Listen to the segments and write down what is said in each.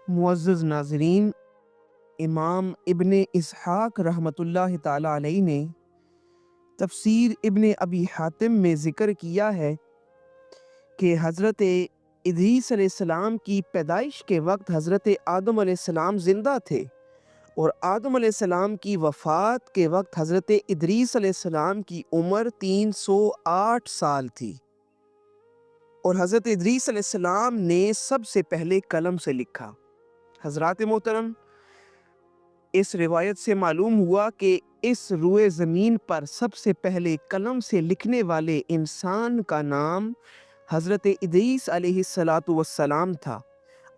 معزز ناظرین، امام ابن اسحاق رحمۃ اللہ تعالی علیہ نے تفسیر ابن ابی حاتم میں ذکر کیا ہے کہ حضرت ادریس علیہ السلام کی پیدائش کے وقت حضرت آدم علیہ السلام زندہ تھے، اور آدم علیہ السلام کی وفات کے وقت حضرت ادریس علیہ السلام کی عمر 308 سال تھی، اور حضرت ادریس علیہ السلام نے سب سے پہلے قلم سے لکھا۔ حضرات محترم، اس روایت سے معلوم ہوا کہ اس روئے زمین پر سب سے پہلے قلم سے لکھنے والے انسان کا نام حضرت ادریس علیہ السلام تھا۔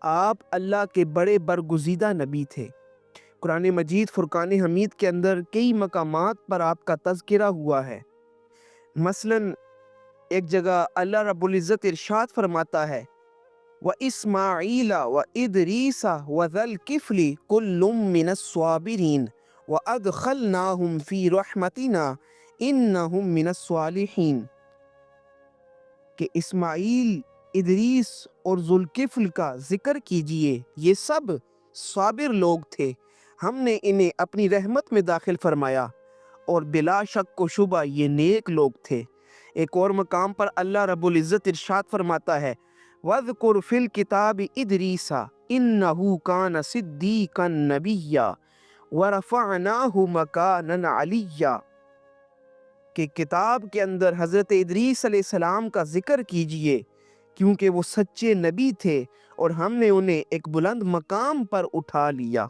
آپ اللہ کے بڑے برگزیدہ نبی تھے۔ قرآن مجید فرقان حمید کے اندر کئی مقامات پر آپ کا تذکرہ ہوا ہے۔ مثلاً ایک جگہ اللہ رب العزت ارشاد فرماتا ہے وَإِسْمَاعِيلَ وَإِدْرِيسَ وَذَا الْكِفْلِ كُلٌّ مِّنَ الصَّابِرِينَ وَأَدْخَلْنَاهُمْ فِي رَحْمَتِنَا إِنَّهُمْ مِنَ الصَّالِحِينَ، کہ اسماعیل، ادریس اور ذوالکفل کا ذکر کیجئے، یہ سب صابر لوگ تھے، ہم نے انہیں اپنی رحمت میں داخل فرمایا، اور بلا شک و شبہ یہ نیک لوگ تھے۔ ایک اور مقام پر اللہ رب العزت ارشاد فرماتا ہے وَاذْكُرْ فِي الْكِتَابِ إِدْرِيسَ إِنَّهُ كَانَ صِدِّيقًا نَبِيًّا وَرَفَعْنَاهُ مَكَانًا عَلِيًّا، کہ کتاب کے اندر حضرت ادریس علیہ السلام کا ذکر کیجئے، کیونکہ وہ سچے نبی تھے اور ہم نے انہیں ایک بلند مقام پر اٹھا لیا۔